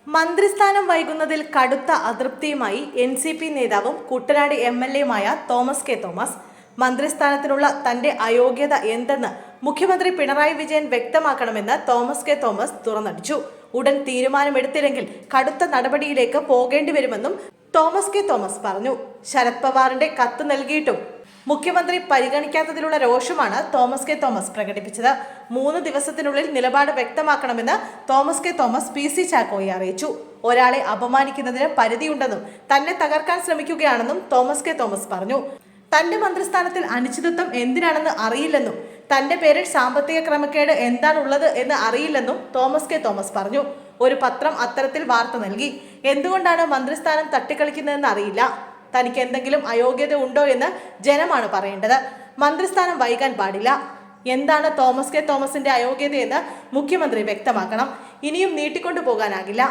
മന്ത്രിസ്ഥാനം വൈകുന്നതിൽ കടുത്ത അതൃപ്തിയുമായി എൻ.സി.പി നേതാവും കുട്ടനാട് എം.എൽ.എയുമായ തോമസ് കെ തോമസ്. മന്ത്രിസ്ഥാനത്തിനുള്ള തന്റെ അയോഗ്യത എന്തെന്ന് മുഖ്യമന്ത്രി പിണറായി വിജയൻ വ്യക്തമാക്കണമെന്ന് തോമസ് കെ തോമസ് തുറന്നടിച്ചു. ഉടൻ തീരുമാനമെടുത്തില്ലെങ്കിൽ കടുത്ത നടപടിയിലേക്ക് പോകേണ്ടി വരുമെന്നും തോമസ് കെ തോമസ് പറഞ്ഞു. ശരത് പവാറിന്റെ കത്ത് നൽകിയിട്ടും മുഖ്യമന്ത്രി പരിഗണിക്കാത്തതിലുള്ള രോഷമാണ് തോമസ് കെ തോമസ് പ്രകടിപ്പിച്ചത്. 3 ദിവസത്തിനുള്ളിൽ നിലപാട് വ്യക്തമാക്കണമെന്ന് തോമസ് കെ തോമസ് പി.സി. ചാക്കോയെ അറിയിച്ചു. ഒരാളെ അപമാനിക്കുന്നതിന് പരിധിയുണ്ടെന്നും തന്നെ തകർക്കാൻ ശ്രമിക്കുകയാണെന്നും തോമസ് കെ തോമസ് പറഞ്ഞു. തന്റെ മന്ത്രിസ്ഥാനത്തിൽ അനിശ്ചിതത്വം എന്തിനാണെന്ന് അറിയില്ലെന്നും തന്റെ പേരിൽ സാമ്പത്തിക ക്രമക്കേട് എന്താണുള്ളത് എന്ന് അറിയില്ലെന്നും തോമസ് കെ തോമസ് പറഞ്ഞു. ഒരു പത്രം അത്തരത്തിൽ വാർത്ത നൽകി. എന്തുകൊണ്ടാണ് മന്ത്രിസ്ഥാനം തട്ടിക്കളിക്കുന്നതെന്ന് അറിയില്ല. തനിക്ക് എന്തെങ്കിലും അയോഗ്യത ഉണ്ടോ എന്ന് ജനമാണ് പറയേണ്ടത്. മന്ത്രിസ്ഥാനം വൈകാൻ പാടില്ല. എന്താണ് തോമസ് കെ തോമസിന്റെ അയോഗ്യതയെന്ന് മുഖ്യമന്ത്രി വ്യക്തമാക്കണം. ഇനിയും നീട്ടിക്കൊണ്ടു പോകാനാകില്ല.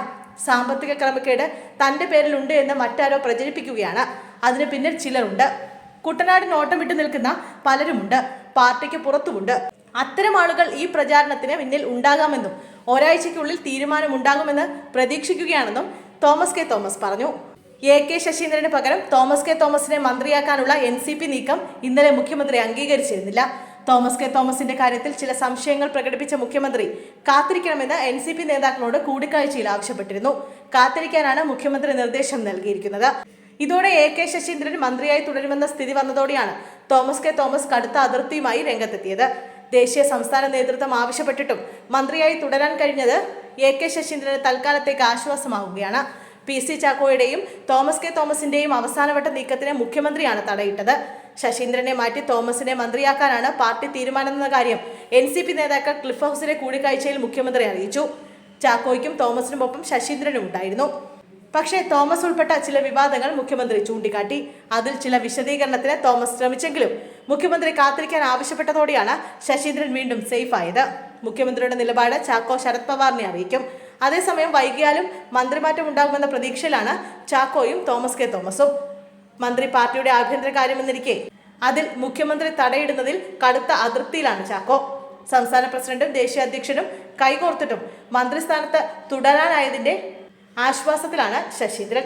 സാമ്പത്തിക ക്രമക്കേട് തന്റെ പേരിലുണ്ട് എന്ന് മറ്റാരോ പ്രചരിപ്പിക്കുകയാണ്. അതിന് പിന്നിൽ ചിലരുണ്ട്. കുട്ടനാടിന് ഓട്ടം വിട്ടു നിൽക്കുന്ന പലരുമുണ്ട്. പാർട്ടിക്ക് പുറത്തുമുണ്ട്. അത്തരം ആളുകൾ ഈ പ്രചാരണത്തിന് പിന്നിൽ ഉണ്ടാകാമെന്നും ഒരാഴ്ചയ്ക്കുള്ളിൽ തീരുമാനമുണ്ടാകുമെന്ന് പ്രതീക്ഷിക്കുകയാണെന്നും തോമസ് കെ തോമസ് പറഞ്ഞു. എ.കെ. ശശീന്ദ്രന് പകരം തോമസ് കെ തോമസിനെ മന്ത്രിയാക്കാനുള്ള എൻ.സി.പി നീക്കം ഇന്നലെ മുഖ്യമന്ത്രി അംഗീകരിച്ചിരുന്നില്ല. തോമസ് കെ തോമസിന്റെ കാര്യത്തിൽ ചില സംശയങ്ങൾ പ്രകടിപ്പിച്ച മുഖ്യമന്ത്രി കാത്തിരിക്കണമെന്ന് എൻ.സി.പി നേതാക്കളോട് കൂടിക്കാഴ്ചയിൽ ആവശ്യപ്പെട്ടിരുന്നു. കാത്തിരിക്കാനാണ് മുഖ്യമന്ത്രി നിർദ്ദേശം നൽകിയിരിക്കുന്നത്. ഇതോടെ എ.കെ. ശശീന്ദ്രൻ മന്ത്രിയായി തുടരുമെന്ന സ്ഥിതി വന്നതോടെയാണ് തോമസ് കെ തോമസ് കടുത്ത അതിർത്തിയുമായി രംഗത്തെത്തിയത്. ദേശീയ സംസ്ഥാന നേതൃത്വം ആവശ്യപ്പെട്ടിട്ടും മന്ത്രിയായി തുടരാൻ കഴിഞ്ഞത് എ.കെ. ശശീന്ദ്രന് തൽക്കാലത്തേക്ക് ആശ്വാസമാവുകയാണ്. പി.സി. ചാക്കോയുടെയും തോമസ് കെ തോമസിന്റെയും അവസാനവട്ട നീക്കത്തിന് മുഖ്യമന്ത്രിയാണ് തടയിട്ടത്. ശശീന്ദ്രനെ മാറ്റി തോമസിനെ മന്ത്രിയാക്കാനാണ് പാർട്ടി തീരുമാനമെന്ന കാര്യം എൻ.സി.പി നേതാക്കൾ ക്ലിഫ് ഹൗസിലെ കൂടിക്കാഴ്ചയിൽ മുഖ്യമന്ത്രി അറിയിച്ചു. ചാക്കോയ്ക്കും തോമസിനുമൊപ്പം ശശീന്ദ്രനും ഉണ്ടായിരുന്നു. പക്ഷേ തോമസ് ഉൾപ്പെട്ട ചില വിവാദങ്ങൾ മുഖ്യമന്ത്രി ചൂണ്ടിക്കാട്ടി. അതിൽ ചില വിശദീകരണത്തിന് തോമസ് ശ്രമിച്ചെങ്കിലും മുഖ്യമന്ത്രി കാത്തിരിക്കാൻ ആവശ്യപ്പെട്ടതോടെയാണ് ശശീന്ദ്രൻ വീണ്ടും സേഫ് ആയത്. മുഖ്യമന്ത്രിയുടെ നിലപാട് ചാക്കോ ശരത് പവാറിനെ അറിയിക്കും. അതേസമയം വൈകിയാലും മന്ത്രിമാറ്റം ഉണ്ടാകുമെന്ന പ്രതീക്ഷയിലാണ് ചാക്കോയും തോമസ് കെ തോമസും. മന്ത്രി പാർട്ടിയുടെ ആഭ്യന്തര കാര്യമെന്നിരിക്കെ അതിൽ മുഖ്യമന്ത്രി തടയിടുന്നതിൽ കടുത്ത അതൃപ്തിയിലാണ് ചാക്കോ. സംസ്ഥാന പ്രസിഡന്റും ദേശീയ അധ്യക്ഷനും കൈകോർത്തിട്ടും മന്ത്രിസ്ഥാനത്ത് തുടരാനായതിന്റെ ആശ്വാസത്തിലാണ് ശശീന്ദ്രൻ.